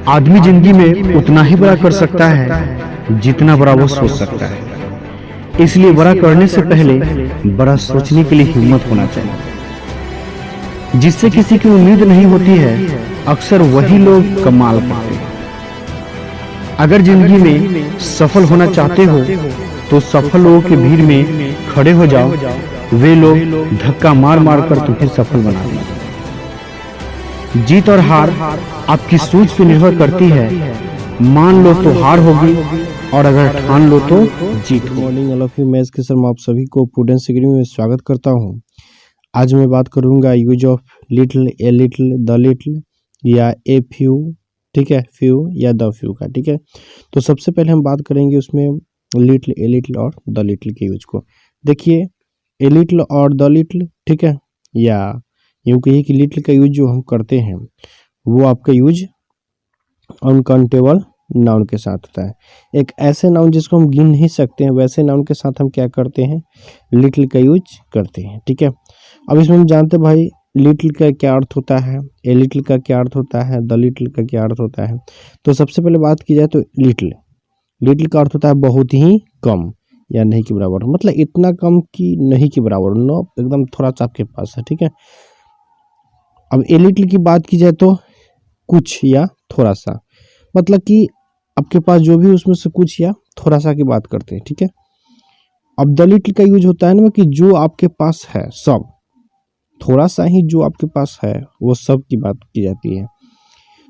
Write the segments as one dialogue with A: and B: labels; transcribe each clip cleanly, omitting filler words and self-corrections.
A: आदमी जिंदगी में उतना ही बड़ा कर सकता है जितना बड़ा वो सोच सकता है। इसलिए बड़ा करने से पहले बड़ा सोचने के लिए हिम्मत होना चाहिए। जिससे किसी की उम्मीद नहीं होती है, अक्सर वही लोग कमाल करते हैं। अगर जिंदगी में सफल होना चाहते हो तो सफल लोगों के भीड़ में खड़े हो जाओ। वे लोग धक्का मार मार कर तुम्हें सफल बना देंगे। जीत और हार आपकी सोच पर निर्भर करती है। मान लो तो हार होगी और अगर ठान लो तो जीत होगी।
B: मॉर्निंग ऑल ऑफ यू, मैं इसके सर आप सभी को प्रूडेंस एकेडमी में स्वागत करता हूं। आज मैं बात करूंगा use of little, a little, the little या ए फ्यू, ठीक है, फ्यू या द फ्यू का, ठीक है। तो सबसे पहले हम बात करेंगे उसमें लिटिल, ए लिटिल और द लिटिल के यूज को। देखिए, ए लिटिल और द लिटिल, ठीक है, या यूँ कहिए कि लिटिल का यूज जो हम करते हैं वो आपका यूज अनकाउंटेबल नाउन के साथ होता है। एक ऐसे नाउन जिसको हम गिन नहीं सकते हैं, वैसे नाउन के साथ हम क्या करते हैं, लिटिल का यूज करते हैं, ठीक है। अब इसमें हम जानते हैं भाई लिटिल का क्या अर्थ होता है, ए लिटिल का क्या अर्थ होता है, द लिटिल का क्या अर्थ होता है। तो सबसे पहले बात की जाए तो लिटिल, लिटिल का अर्थ होता है बहुत ही कम या नहीं के बराबर, मतलब इतना कम कि नहीं के बराबर, नो एकदम थोड़ा सा आपके पास है, ठीक है। अब ए लिटिल की बात की जाए तो कुछ या थोड़ा सा, मतलब कि आपके पास जो भी उसमें से कुछ या थोड़ा सा की बात करते हैं, ठीक है। अब द लिटिल का यूज होता है ना कि जो आपके पास है सब, थोड़ा सा ही जो आपके पास है वो सब की बात की जाती है।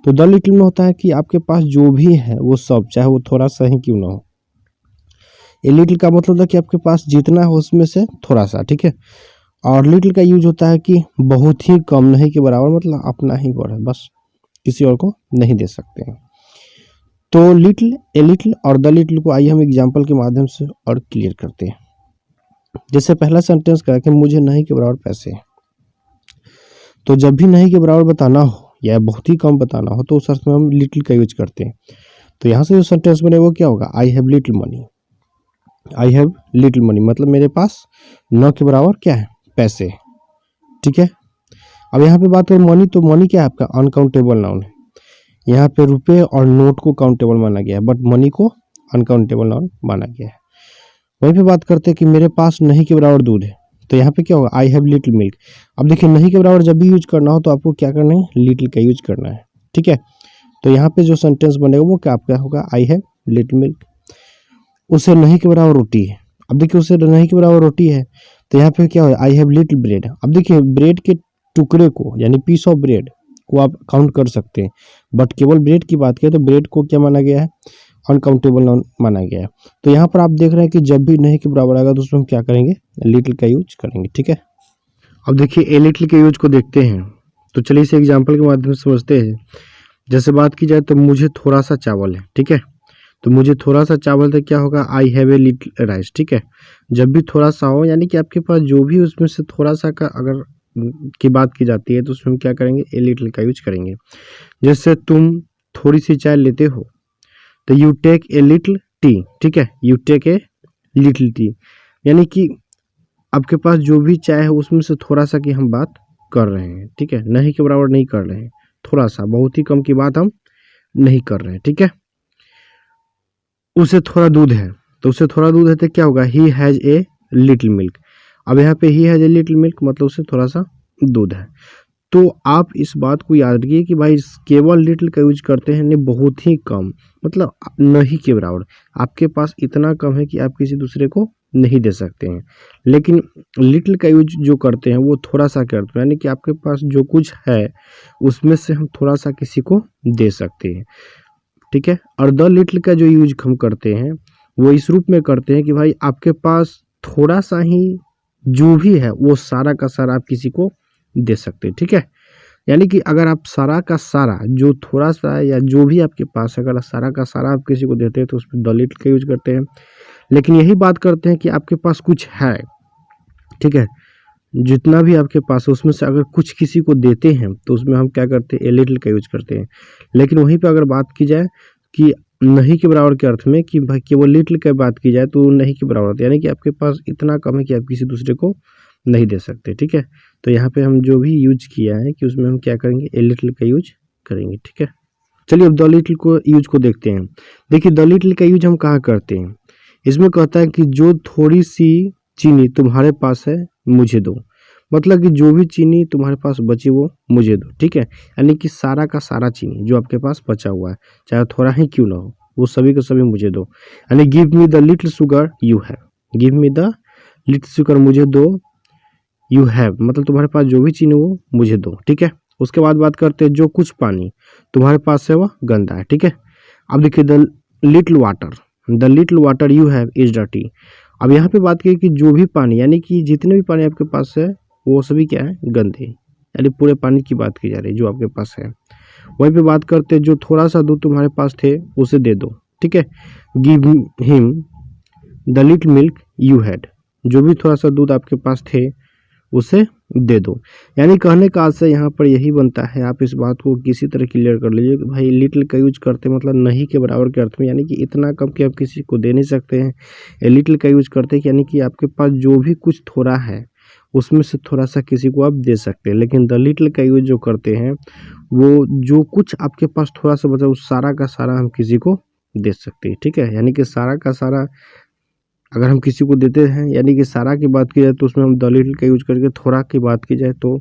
B: तो द लिटिल में होता है कि आपके पास जो भी है वो सब, चाहे वो थोड़ा सा ही क्यों ना हो। ए लिटिल का मतलब है कि आपके पास जितना है उसमें से थोड़ा सा, ठीक है। और लिटिल का यूज होता है कि बहुत ही कम, नहीं के बराबर, मतलब अपना ही बड़ा, बस किसी और को नहीं दे सकते हैं। तो लिटिल, ए लिटिल और द लिटिल को आइए हम एग्जाम्पल के माध्यम से और क्लियर करते हैं। जैसे पहला सेंटेंस कहा कि मुझे नहीं के बराबर पैसे हैं। तो जब भी नहीं के बराबर बताना हो या बहुत ही कम बताना हो तो उस अर्थ में हम लिटिल का यूज करते हैं। तो यहाँ से जो सेंटेंस बने वो क्या होगा, I have little money. I have little money मतलब मेरे पास न के बराबर क्या है, पैसे, ठीक है। अब यहाँ पे बात करें मनी, तो मनी क्या है आपका अनकाउंटेबल नाउन है। यहाँ पे रुपए और नोट को काउंटेबल माना गया है, बट मनी को अनकाउंटेबल नाउन माना गया है। वहीं पे बात करते हैं कि मेरे पास नहीं के बराबर दूध है। तो यहाँ पे क्या होगा, आई हैव लिटिल मिल्क। अब देखिए, नहीं के बराबर जब भी यूज करना हो तो आपको क्या करना है, लिटिल का यूज करना है, ठीक है। तो यहाँ पे जो सेंटेंस बनेगा वो क्या आपका होगा, आई हैव लिटिल मिल्क। उसे नहीं के बराबर रोटी है। अब देखिए, उसे नहीं के बराबर रोटी है तो यहाँ पे क्या होगा, आई हैव लिटिल ब्रेड। अब देखिए, ब्रेड के टुकड़े को यानी पीस ऑफ ब्रेड को आप काउंट कर सकते हैं, बट केवल ब्रेड की बात करें तो ब्रेड को क्या माना गया है, अनकाउंटेबल नाउन माना गया है। तो यहाँ पर आप देख रहे हैं कि जब भी नहीं के बराबर आएगा तो उसमें हम क्या करेंगे, लिटिल का यूज करेंगे, ठीक है। अब देखिए, ए लिटिल के यूज को देखते हैं। तो चलिए इसे एग्जाम्पल के माध्यम से समझते हैं। जैसे बात की जाए तो मुझे थोड़ा सा चावल है, ठीक है। तो मुझे थोड़ा सा चावल तो क्या होगा, I have a little rice, ठीक है। जब भी थोड़ा सा हो यानी कि आपके पास जो भी उसमें से थोड़ा सा का अगर की बात की जाती है तो उसमें हम क्या करेंगे, ए लिटिल का यूज करेंगे। जैसे तुम थोड़ी सी चाय लेते हो तो you take a little tea, ठीक है, you take a little tea, यानी कि आपके पास जो भी चाय है उसमें से थोड़ा सा की हम बात कर रहे हैं, ठीक है। नहीं के बराबर नहीं कर रहे हैं, थोड़ा सा, बहुत ही कम की बात हम नहीं कर रहे हैं, ठीक है। उसे थोड़ा दूध है, तो उसे थोड़ा दूध है तो क्या होगा, he has a little milk. अब यहाँ पे he has a little milk मतलब उसे थोड़ा सा दूध है। तो आप इस बात को याद रखिए कि भाई केवल लिटिल का यूज करते हैं, नहीं बहुत ही कम, मतलब नहीं के बराबर। आपके पास इतना कम है कि आप किसी दूसरे को नहीं दे सकते हैं। लेकिन लिटिल का यूज जो करते हैं वो थोड़ा सा करते हैं, यानी कि आपके पास जो कुछ है उसमें से हम थोड़ा सा किसी को दे सकते हैं, ठीक है। और द लिटिल का जो यूज हम करते हैं वो इस रूप में करते हैं कि भाई आपके पास थोड़ा सा ही जो भी है वो सारा का सारा आप किसी को दे सकते हैं, ठीक है। यानी कि अगर आप सारा का सारा जो थोड़ा सा या जो भी आपके पास है, अगर सारा का सारा आप किसी को देते हैं तो उसमें द लिटिल का यूज करते हैं। लेकिन यही बात करते हैं कि आपके पास कुछ है, ठीक है, जितना भी आपके पास है उसमें से अगर कुछ किसी को देते हैं तो उसमें हम क्या करते हैं, ए लिटिल का यूज करते हैं। लेकिन वहीं पे अगर बात की जाए कि नहीं के बराबर के अर्थ में कि भाई केवल लिटिल की बात की जाए तो नहीं के बराबर होता है, यानी कि आपके पास इतना कम है कि आप किसी दूसरे को नहीं दे सकते, ठीक है। तो यहाँ पे हम जो भी यूज किया है कि उसमें हम क्या करेंगे, ए लिटिल का यूज करेंगे, ठीक है। चलिए अब द लिटिल को यूज को देखते हैं। देखिए द लिटिल का यूज हम कहाँ करते हैं, इसमें कहता है कि जो थोड़ी सी चीनी तुम्हारे पास है मुझे दो, मतलब कि जो भी चीनी तुम्हारे पास बची वो मुझे दो, ठीक है। यानी कि सारा का सारा चीनी जो आपके पास बचा हुआ है, चाहे थोड़ा ही क्यों ना हो, वो सभी का सभी मुझे दो। यानी give me the little sugar you have, give me the little sugar मुझे दो, यू हैव मतलब तुम्हारे पास जो भी चीनी वो मुझे दो, ठीक है। उसके बाद बात करते हैं जो कुछ पानी तुम्हारे पास है वह गंदा है, ठीक है। अब देखिए the little water, the little water you have is dirty. अब यहाँ पे बात की कि जो भी पानी, यानी कि जितने भी पानी आपके पास है वो सभी क्या है, गंदे, यानी पूरे पानी की बात की जा रही है जो आपके पास है। वहीं पे बात करते हैं जो थोड़ा सा दूध तुम्हारे पास थे उसे दे दो, ठीक है। Give him the little milk you had, जो भी थोड़ा सा दूध आपके पास थे उसे दे दो। यानी कहने का आशय यहाँ पर यही बनता है, आप इस बात को किसी तरह क्लियर कर लीजिए कि भाई लिटिल का यूज करते मतलब नहीं के बराबर के अर्थ में, यानी कि इतना कम कि आप किसी को दे नहीं सकते हैं। ए लिटिल का यूज करते हैं यानी कि आपके पास जो भी कुछ थोड़ा है उसमें से थोड़ा सा किसी को आप दे सकते हैं। लेकिन द लिटिल का यूज जो करते हैं वो जो कुछ आपके पास थोड़ा सा बचा उस सारा का सारा हम किसी को दे सकते हैं, ठीक है। यानी कि सारा का सारा अगर हम किसी को देते हैं, यानी कि सारा की बात की जाए तो उसमें हम द लिटिल का यूज करके, थोड़ा की बात की जाए तो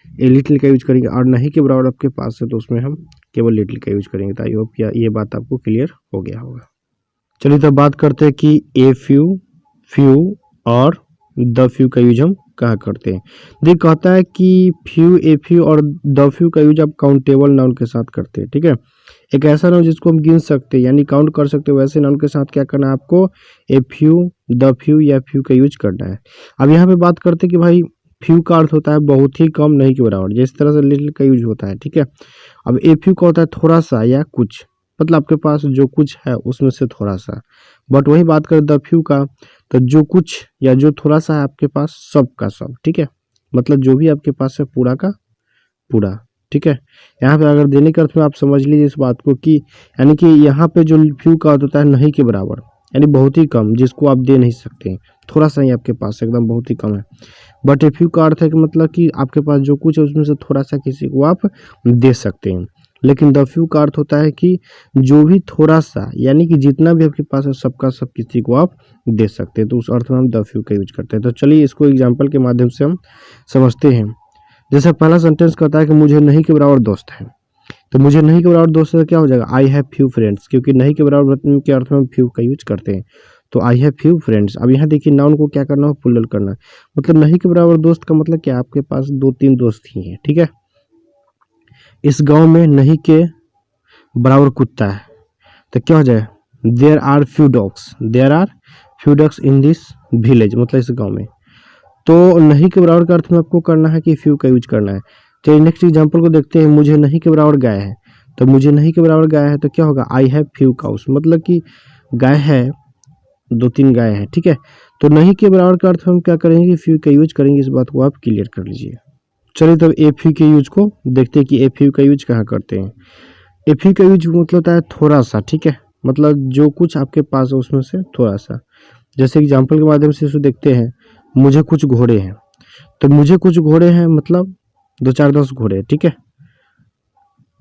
B: ए लिटिल का यूज करेंगे, और नहीं के बराबर आपके पास है तो उसमें हम केवल लिटिल का यूज करेंगे। तो आई होप ये बात आपको क्लियर हो गया होगा। चलिए तो बात करते हैं कि ए फ्यू, फ्यू और द फ्यू का यूज हम कहाँ करते हैं। देख कहता है कि फ्यू, ए फ्यू और द फ्यू का यूज आप काउंटेबल नाउन के साथ करते हैं, ठीक है। एक ऐसा नाउन जिसको हम गिन सकते हैं यानी काउंट कर सकते हो, वैसे नाउन के साथ क्या करना है आपको, ए फ्यू, द फ्यू या फ्यू का यूज करना है। अब यहाँ पे बात करते हैं कि भाई फ्यू का अर्थ होता है बहुत ही कम, नहीं के बराबर, जिस तरह से लिटिल का यूज होता है, ठीक है। अब ए फ्यू का होता है थोड़ा सा या कुछ, मतलब आपके पास जो कुछ है उसमें से थोड़ा सा। बट वही बात करें द फ्यू का, तो जो कुछ या जो थोड़ा सा है आपके पास सब का सब, ठीक है। मतलब जो भी आपके पास है पूरा का पूरा, ठीक है। यहाँ पे अगर देने के अर्थ में आप समझ लीजिए इस बात को कि यानी कि यहाँ पे जो फ्यू का अर्थ होता है नहीं के बराबर, यानी बहुत ही कम, जिसको आप दे नहीं सकते, थोड़ा सा ही आपके पास एकदम बहुत ही कम है। बट ए फ्यू का अर्थ है कि मतलब कि आपके पास जो कुछ है उसमें से थोड़ा सा किसी को आप दे सकते हैं। लेकिन द फ्यू का अर्थ होता है कि जो भी थोड़ा सा, यानी कि जितना भी आपके पास है सबका सब किसी को आप दे सकते हैं, तो उस अर्थ में हम द फ्यू का यूज करते हैं। तो चलिए इसको एग्जाम्पल के माध्यम से हम समझते हैं। जैसे पहला सेंटेंस कहता है कि मुझे नहीं के बराबर दोस्त है, तो मुझे नहीं के बराबर दोस्त है क्या हो जाएगा, आई हैव फ्यू फ्रेंड्स, क्योंकि नहीं के बराबर के अर्थ में हम फ्यू का यूज करते हैं। तो आई हैव फ्यू फ्रेंड्स। अब यहाँ देखिए नाउन को क्या करना हो, प्लुरल करना है। मतलब नहीं के बराबर दोस्त का मतलब क्या, आपके पास 2-3 दोस्त ही हैं, ठीक है। इस गांव में नहीं के बराबर कुत्ता है, तो क्या हो जाए, there are few dogs, there are few dogs in this village, मतलब इस गांव में। तो नहीं के बराबर का अर्थ में आपको करना है कि फ्यू का यूज करना है। चलिए नेक्स्ट एग्जांपल को देखते हैं। मुझे नहीं के बराबर गाय है, तो मुझे नहीं के बराबर गाय है तो क्या होगा, आई हैव फ्यू काउस, मतलब कि गाय है, 2-3 गाय है, ठीक है। तो नहीं के बराबर का अर्थ हम क्या करेंगे, फ्यू का यूज करेंगे। इस बात को आप क्लियर कर लीजिए। चलिए तब ए फ्यू के यूज को देखते हैं कि ए फ्यू का यूज कहाँ करते हैं। ए फ्यू का यूज मतलब होता है थोड़ा सा, ठीक है। मतलब जो कुछ आपके पास है उसमें से थोड़ा सा। जैसे एग्जाम्पल के माध्यम से इसको देखते हैं। मुझे कुछ घोड़े हैं, तो मुझे कुछ घोड़े हैं मतलब 2-4-10 घोड़े, ठीक है।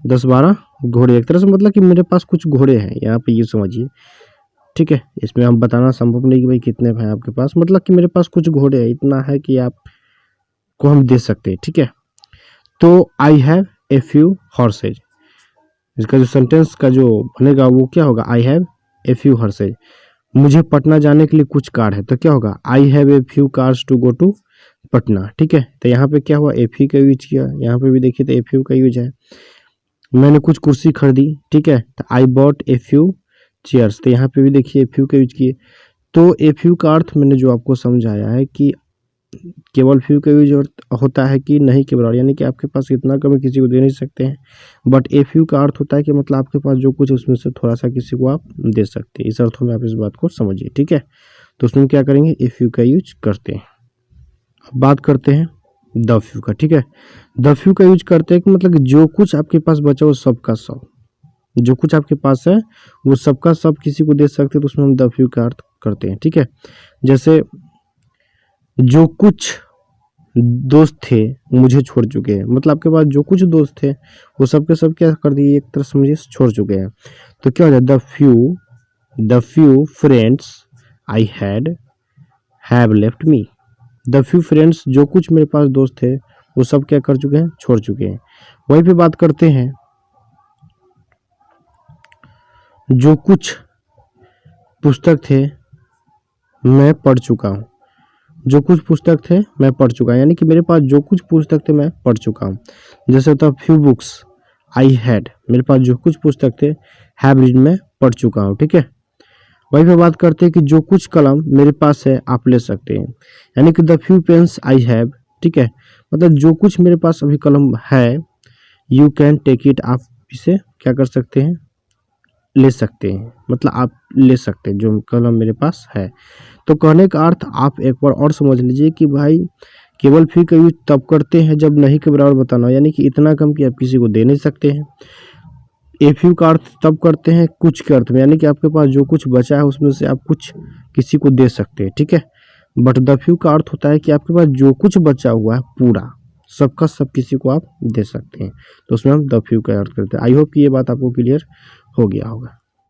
B: 10-12 घोड़े, एक तरह से मतलब कि मेरे पास कुछ घोड़े हैं, यहाँ पे ये समझिए, ठीक है। इसमें हम बताना संभव नहीं कि भाई कितने हैं आपके पास, मतलब कि मेरे पास कुछ घोड़े हैं, इतना है कि आपको हम दे सकते हैं, ठीक है। तो आई हैव ए फ्यू हॉर्सेज, इसका जो सेंटेंस का जो बनेगा वो क्या होगा, I have a few horse's. मुझे पटना जाने के लिए कुछ कार है, तो क्या होगा, I have a few cars to go to Patna, ठीक है। तो यहाँ पे क्या हुआ, ए फ्यू का यूज किया, यहाँ पे भी देखिए तो ए फ्यू का यूज है। मैंने कुछ कुर्सी खरीदी, ठीक है, तो I bought a few chairs, तो यहाँ पे भी देखिए ए फ्यू का यूज किए। तो ए फ्यू का अर्थ मैंने जो आपको समझाया है कि केवल फ्यू का यूज होता है कि नहीं के बराबर, यानी कि आपके पास इतना कम किसी को दे नहीं सकते हैं। बट ए फ्यू का अर्थ होता है कि मतलब आपके पास जो कुछ है उसमें से थोड़ा सा किसी को आप दे सकते हैं। इस अर्थों में आप इस बात को समझिए, ठीक है। तो उसमें क्या करेंगे, ए फ्यू का यूज करते हैं। अब बात करते हैं द फ्यू का, ठीक है। द फ्यू का यूज करते हैं कि मतलब कि जो कुछ आपके पास बचा वो सबका सब, जो कुछ आपके पास है वो सबका सब किसी को दे सकते हैं, तो उसमें हम द फ्यू का अर्थ करते हैं, ठीक है। जैसे जो कुछ दोस्त थे मुझे छोड़ चुके हैं, मतलब आपके पास जो कुछ दोस्त थे वो सब के सब क्या कर दिए, एक तरह से मुझे छोड़ चुके हैं। तो क्या हो जाए, the few friends I have left me. The few friends, जो कुछ मेरे पास दोस्त थे वो सब क्या कर चुके हैं, छोड़ चुके हैं। वहीं पे बात करते हैं, जो कुछ पुस्तक थे मैं पढ़ चुका हूँ। जो कुछ पुस्तक थे मैं पढ़ चुका, यानी कि मेरे पास जो कुछ पुस्तक थे मैं पढ़ चुका हूँ। जैसे होता फ्यू बुक्स आई हैड, मेरे पास जो कुछ पुस्तक थे, हैव रीड मैं पढ़ चुका हूँ, ठीक है। वहीं पे बात करते हैं कि जो कुछ कलम मेरे पास है आप ले सकते हैं, यानी कि the few pens I have, ठीक है, मतलब जो कुछ मेरे पास अभी कलम है, यू कैन टेक इट, आप इसे क्या कर सकते हैं, ले सकते हैं, मतलब आप ले सकते हैं जो कलम मेरे पास है। तो कहने का अर्थ आप एक बार और समझ लीजिए कि भाई केवल फी का यूज तब करते हैं जब नहीं के बराबर बताना, यानी कि इतना कम कि आप किसी को दे नहीं सकते हैं। एफ यू का अर्थ तब करते हैं कुछ के अर्थ में, यानी कि आपके पास जो कुछ बचा है उसमें से आप कुछ किसी को दे सकते हैं, ठीक है। बट द फ्यू का अर्थ होता है कि आपके पास जो कुछ बचा हुआ है पूरा सबका सब किसी को आप दे सकते हैं, तो उसमें हम द फ्यू का अर्थ करते हैं। आई होप कि ये बात आपको क्लियर हो गया होगा।